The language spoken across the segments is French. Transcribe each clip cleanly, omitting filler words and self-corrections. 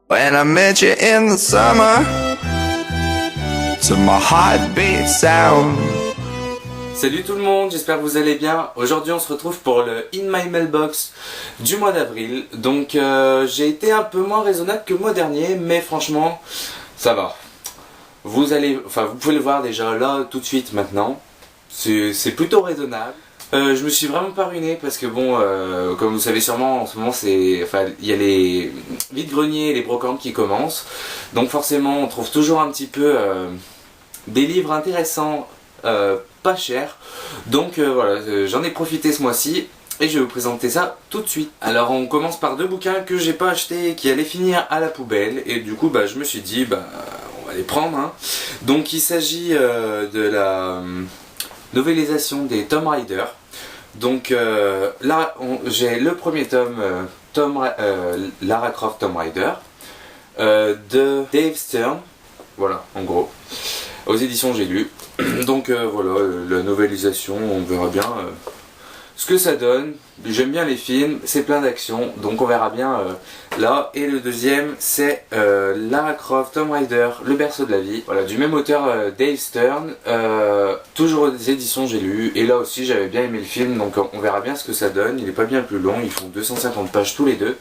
When I met you in the summer, to my heartbeat sound. Salut tout le monde, j'espère que vous allez bien. Aujourd'hui on se retrouve pour le In My Mailbox du mois d'avril. Donc j'ai été un peu moins raisonnable que le mois dernier, mais franchement ça va. Vous pouvez le voir déjà là tout de suite maintenant. C'est plutôt raisonnable. Je me suis vraiment pas ruiné parce que bon, comme vous savez sûrement en ce moment il y a les vide-greniers et les brocantes qui commencent. Donc forcément on trouve toujours un petit peu des livres intéressants, pas chers. Donc voilà, j'en ai profité ce mois-ci et je vais vous présenter ça tout de suite. Alors on commence par deux bouquins que j'ai pas achetés et qui allaient finir à la poubelle. Et du coup je me suis dit on va les prendre hein. Donc il s'agit de la novélisation des Tomb Raider. Donc là j'ai le premier tome, Lara Croft Tomb Raider de Dave Stern, voilà en gros, aux éditions J'ai lu. Donc voilà, la novélisation, on verra bien ce que ça donne. J'aime bien les films, c'est plein d'action, donc on verra bien là. Et le deuxième c'est Lara Croft Tomb Raider, le berceau de la vie, voilà, du même auteur Dave Stern, toujours aux éditions J'ai lu. Et là aussi j'avais bien aimé le film, donc on verra bien ce que ça donne. Il est pas bien plus long, ils font 250 pages tous les deux.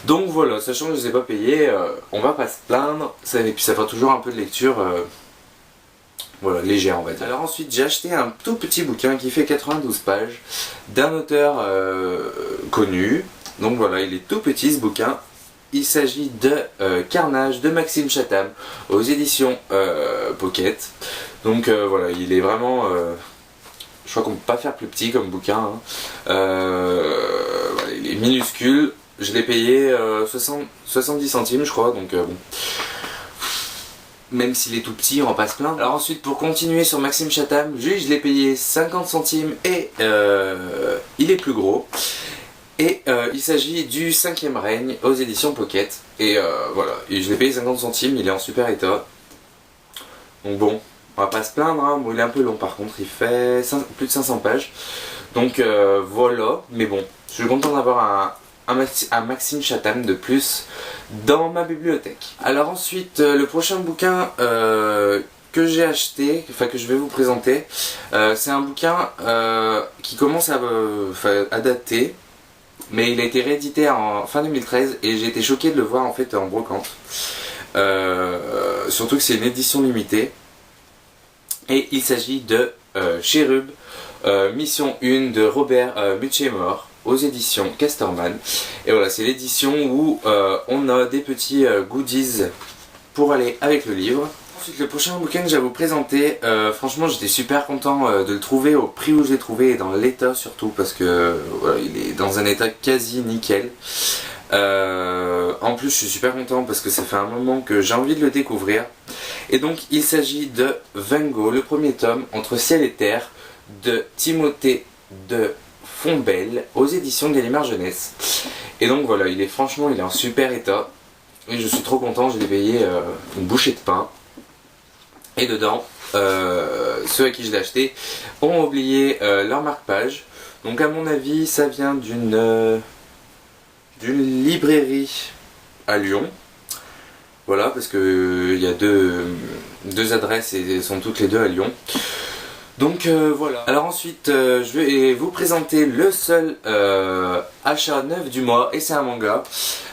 Donc voilà, sachant que je les ai pas payés, on va pas se plaindre, et puis ça fera toujours un peu de lecture voilà, légère on va dire. Alors ensuite j'ai acheté un tout petit bouquin qui fait 92 pages d'un auteur connu. Donc voilà, il est tout petit ce bouquin. Il s'agit de Carnage de Maxime Chatham aux éditions Pocket. Donc voilà, il est vraiment... je crois qu'on ne peut pas faire plus petit comme bouquin. Hein. Voilà, il est minuscule. Je l'ai payé 70 centimes je crois, donc bon... Même s'il est tout petit, on va pas se plaindre. Alors ensuite, pour continuer sur Maxime Chatham, je l'ai payé 50 centimes et il est plus gros. Et il s'agit du 5e règne aux éditions Pocket. Et voilà, et je l'ai payé 50 centimes, il est en super état. Donc bon, on va pas se plaindre, hein. Bon, il est un peu long par contre, il fait plus de 500 pages. Donc voilà, mais bon, je suis content d'avoir un Maxime Chatham de plus dans ma bibliothèque. Alors ensuite le prochain bouquin que j'ai acheté, enfin que je vais vous présenter, c'est un bouquin qui commence à dater, mais il a été réédité en fin 2013 et j'ai été choqué de le voir en fait en brocante, surtout que c'est une édition limitée. Et il s'agit de Cherub, Mission 1 de Robert Muchemore aux éditions Casterman. Et voilà, c'est l'édition où on a des petits goodies pour aller avec le livre. Ensuite, le prochain bouquin que j'ai à vous présenter, franchement j'étais super content de le trouver au prix où je l'ai trouvé et dans l'état surtout, parce que voilà, il est dans un état quasi nickel. En plus je suis super content parce que ça fait un moment que j'ai envie de le découvrir. Et donc il s'agit de Vengo, le premier tome, Entre ciel et terre, de Timothée de Fontbelle aux éditions Gallimard Jeunesse. Et donc voilà, il est en super état et je suis trop content. Je l'ai payé une bouchée de pain. Et dedans, ceux à qui je l'ai acheté ont oublié leur marque-page. Donc à mon avis ça vient d'une librairie à Lyon. Voilà, parce que il y a deux adresses et elles sont toutes les deux à Lyon. Donc voilà. Alors ensuite je vais vous présenter le seul achat neuf du mois, et c'est un manga.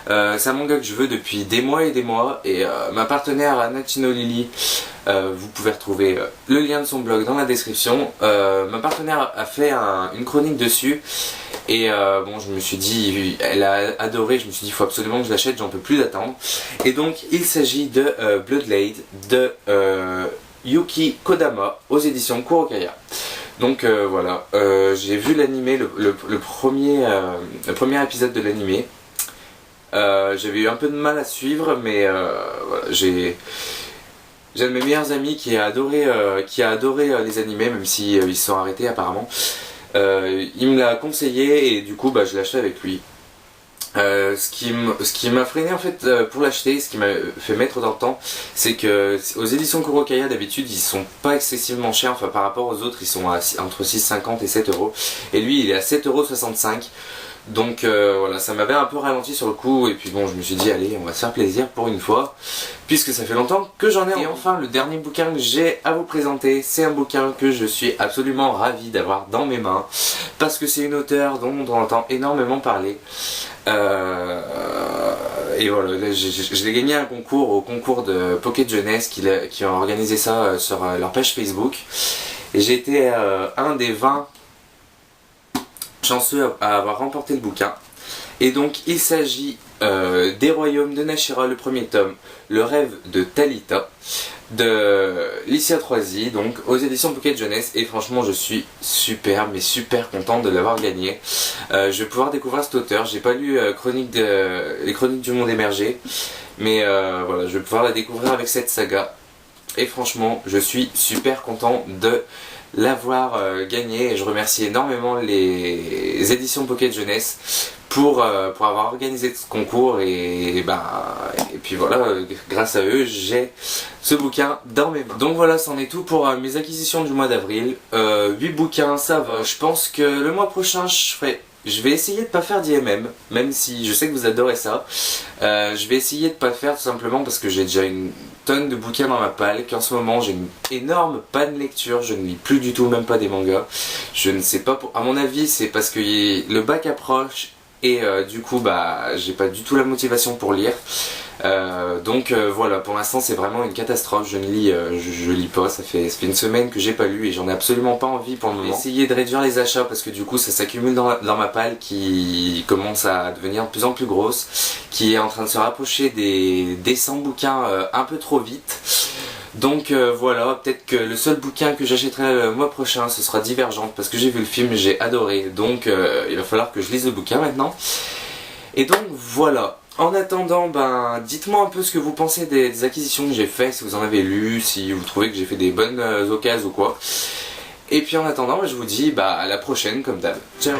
C'est un manga que je veux depuis des mois et des mois, et ma partenaire Anatino Lily, vous pouvez retrouver le lien de son blog dans la description. Ma partenaire a fait une chronique dessus. Et bon, je me suis dit, elle a adoré, je me suis dit il faut absolument que je l'achète, j'en peux plus d'attendre. Et donc il s'agit de Bloodlade de Yuki Kodama aux éditions Kurokaya. Donc voilà, j'ai vu l'animé, le premier épisode de l'animé. J'avais eu un peu de mal à suivre, mais voilà, j'ai un de mes meilleurs amis qui a adoré les animés, même si ils se sont arrêtés apparemment. Il me l'a conseillé et du coup je l'ai acheté avec lui. Ce qui m'a freiné en fait pour l'acheter, ce qui m'a fait mettre dans le temps, c'est que aux éditions Kurokaya d'habitude ils sont pas excessivement chers, enfin par rapport aux autres ils sont entre 6,50 et 7 euros, et lui il est à 7,65 €. Donc voilà, ça m'avait un peu ralenti sur le coup, et puis bon, je me suis dit allez, on va se faire plaisir pour une fois, puisque ça fait longtemps que j'en ai. Et enfin, le dernier bouquin que j'ai à vous présenter, c'est un bouquin que je suis absolument ravi d'avoir dans mes mains, parce que c'est une auteure dont on entend énormément parler. Et voilà, je l'ai gagné un concours, au concours de Pocket Jeunesse qui ont organisé ça sur leur page Facebook. Et j'ai été un des 20 chanceux à avoir remporté le bouquin. Et donc il s'agit des Royaumes de Nashira, le premier tome, Le rêve de Talita, de Licia Troisi, donc aux éditions Pocket Jeunesse. Et franchement, je suis super mais super content de l'avoir gagné. Je vais pouvoir découvrir cet auteur. J'ai pas lu les Chroniques du Monde Émergé, mais voilà, je vais pouvoir la découvrir avec cette saga. Et franchement, je suis super content de l'avoir gagné, et je remercie énormément les éditions Pocket Jeunesse pour avoir organisé ce concours, et puis voilà, grâce à eux j'ai ce bouquin dans mes mains. Donc voilà, c'en est tout pour mes acquisitions du mois d'avril. 8 bouquins, ça va. Je pense que le mois prochain je vais essayer de pas faire d'IMM, même si je sais que vous adorez ça. Je vais essayer de pas le faire tout simplement parce que j'ai déjà une tonne de bouquins dans ma palle, qu'en ce moment j'ai une énorme panne lecture, je ne lis plus du tout, même pas des mangas. Je ne sais pas, à mon avis c'est parce que le bac approche, et du coup j'ai pas du tout la motivation pour lire. Donc voilà, pour l'instant c'est vraiment une catastrophe, je lis pas, ça fait une semaine que j'ai pas lu, et j'en ai absolument pas envie pour le moment. Essayer de réduire les achats parce que du coup ça s'accumule dans ma palle, qui commence à devenir de plus en plus grosse, qui est en train de se rapprocher des 100 bouquins un peu trop vite. Donc voilà, peut-être que le seul bouquin que j'achèterai le mois prochain ce sera Divergente, parce que j'ai vu le film, j'ai adoré, donc il va falloir que je lise le bouquin maintenant. Et donc voilà. En attendant, dites-moi un peu ce que vous pensez des acquisitions que j'ai fait, si vous en avez lu, si vous trouvez que j'ai fait des bonnes occasions ou quoi. Et puis en attendant, je vous dis à la prochaine comme d'hab. Ciao.